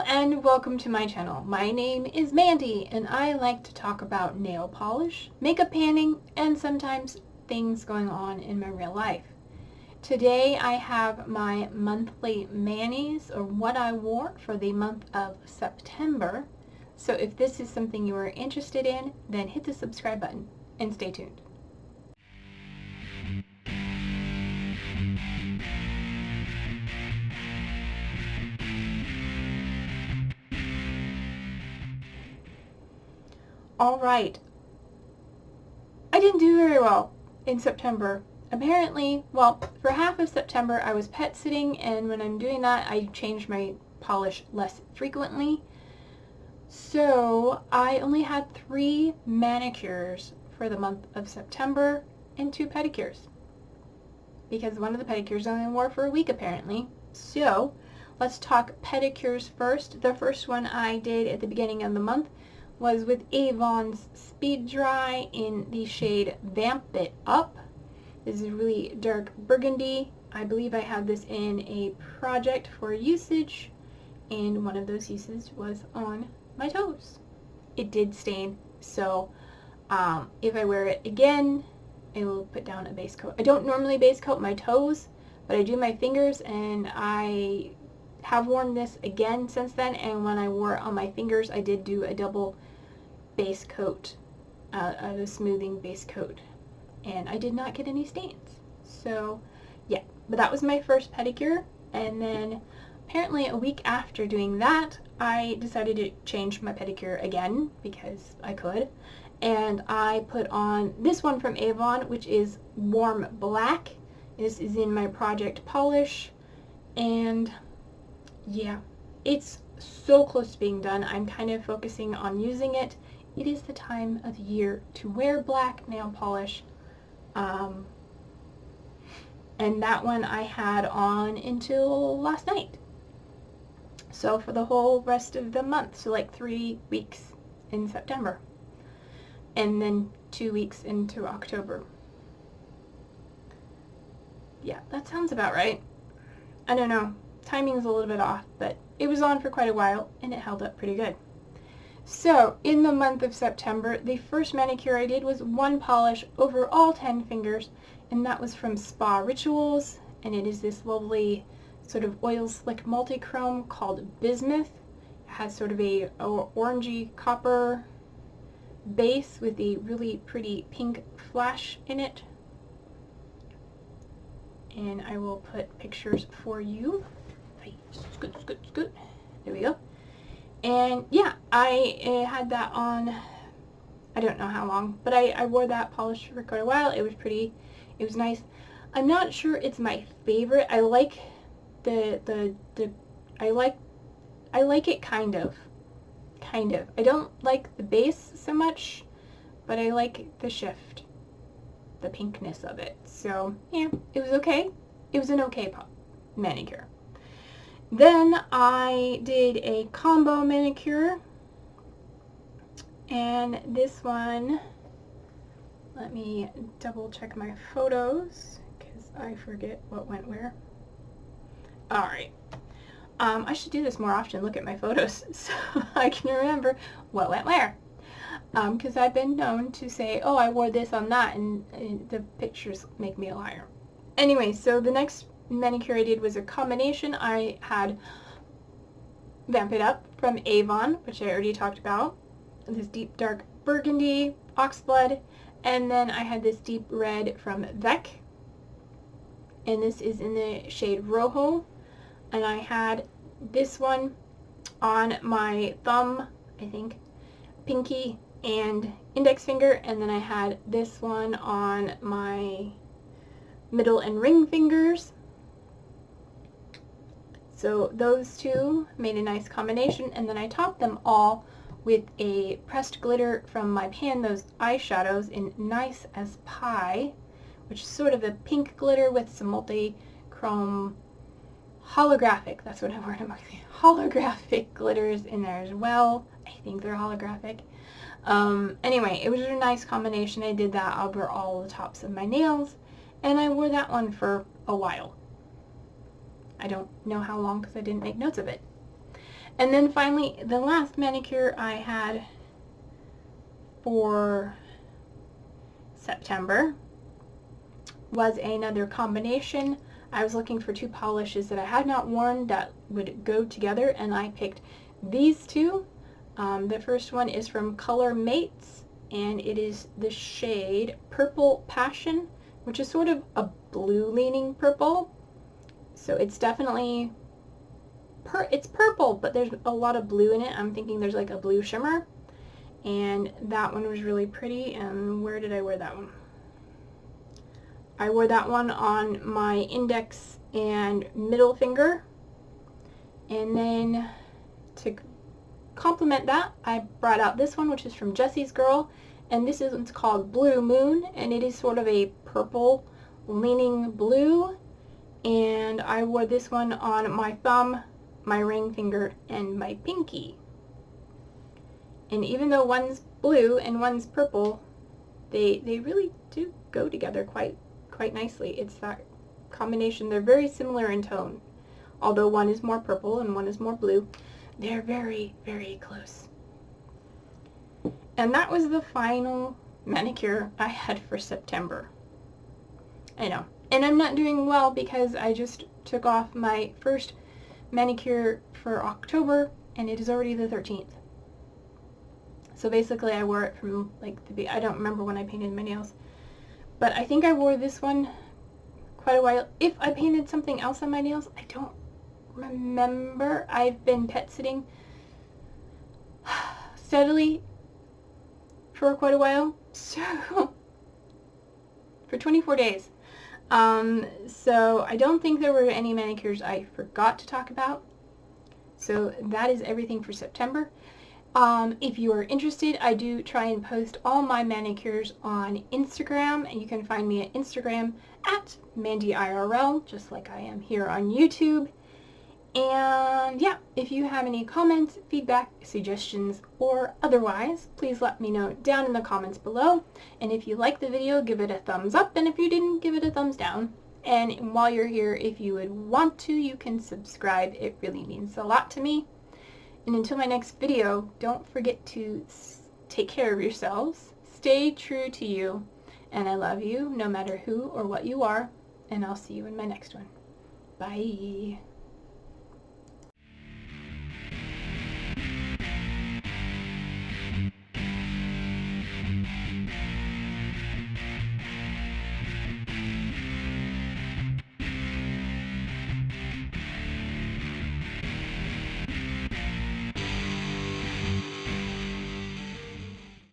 and welcome to my channel. My name is Mandy and I like to talk about nail polish, makeup painting, and sometimes things going on in my real life. Today I have my monthly manis, or what I wore for the month of September. So if this is something you are interested in, then hit the subscribe button and stay tuned. Alright, I didn't do very well in September. Apparently, well, for half of September I was pet sitting, and when I'm doing that I change my polish less frequently. So I only had 3 manicures for the month of September and 2 pedicures. Because one of the pedicures I only wore for a week apparently. So let's talk pedicures first. The first one I did at the beginning of the month was with Avon's Speed Dry in the shade Vamp It Up. This is really dark burgundy. I believe I had this in a project for usage, and one of those uses was on my toes. It did stain, so if I wear it again, I will put down a base coat. I don't normally base coat my toes, but I do my fingers, and I have worn this again since then, and when I wore it on my fingers I did do a double base coat, a smoothing base coat, and I did not get any stains. So yeah, but that was my first pedicure, and then apparently a week after doing that I decided to change my pedicure again because I could, and I put on this one from Avon, which is Warm Black. This is in my project polish, and yeah, it's so close to being done. I'm kind of focusing on using it. It is the time of the year to wear black nail polish, and that one I had on until last night. So for the whole rest of the month, so like 3 weeks in September, and then 2 weeks into October. Yeah, that sounds about right. I don't know, timing's a little bit off, but it was on for quite a while and it held up pretty good. So in the month of September, the first manicure I did was one polish over all 10 fingers, and that was from Spa Rituals, and it is this lovely sort of oil slick multi-chrome called Bismuth. It has sort of a orangey copper base with a really pretty pink flash in it, and I will put pictures for you. Scoot. There we go. And yeah, I had that on, I don't know how long, but I wore that polish for quite a while. It was pretty, it was nice. I'm not sure it's my favorite. I like I like it kind of. I don't like the base so much, but I like the shift, the pinkness of it. So yeah, it was okay. It was an okay manicure. Then I did a combo manicure, and this one, let me double check my photos because I forget what went where. Alright, I should do this more often, look at my photos so I can remember what went where, because I've been known to say, oh, I wore this on that, and the pictures make me a liar. Anyway, so the next manicure I did was a combination. I had Vamp It Up from Avon, which I already talked about, this deep dark burgundy, oxblood, and then I had this deep red from Vec, and this is in the shade Rojo, and I had this one on my thumb, I think, pinky, and index finger, and then I had this one on my middle and ring fingers. So those two made a nice combination, and then I topped them all with a pressed glitter from my Pan Those eyeshadows in Nice as Pie, which is sort of a pink glitter with some multi-chrome holographic, that's what I'm looking for, holographic glitters in there as well. I think they're holographic. Anyway, it was a nice combination. I did that over all the tops of my nails, and I wore that one for a while. I don't know how long because I didn't make notes of it. And then finally, the last manicure I had for September was another combination. I was looking for 2 polishes that I had not worn that would go together, and I picked these 2. The first one is from Color Mates, and it is the shade Purple Passion, which is sort of a blue-leaning purple. So it's definitely, it's purple, but there's a lot of blue in it. I'm thinking there's like a blue shimmer. And that one was really pretty. And where did I wear that one? I wore that one on my index and middle finger. And then to complement that, I brought out this one, which is from Jessie's Girl. And this one's called Blue Moon, and it is sort of a purple leaning blue. And I wore this one on my thumb, my ring finger, and my pinky. And even though one's blue and one's purple, they really do go together quite nicely. It's that combination. They're very similar in tone. Although one is more purple and one is more blue, they're very, very close. And that was the final manicure I had for September. I know. And I'm not doing well because I just took off my first manicure for October, and it is already the 13th. So basically I wore it from like I don't remember when I painted my nails, but I think I wore this one quite a while. If I painted something else on my nails, I don't remember. I've been pet sitting steadily for quite a while, so for 24 days. So I don't think there were any manicures I forgot to talk about. So that is everything for September. If you are interested, I do try and post all my manicures on Instagram, and you can find me at Instagram at MandyIRL, just like I am here on YouTube. And yeah, if you have any comments, feedback, suggestions, or otherwise, please let me know down in the comments below. And if you like the video, give it a thumbs up, and if you didn't, give it a thumbs down. And while you're here, if you would want to, you can subscribe. It really means a lot to me. And until my next video, don't forget to take care of yourselves, stay true to you, and I love you no matter who or what you are, and I'll see you in my next one. Bye.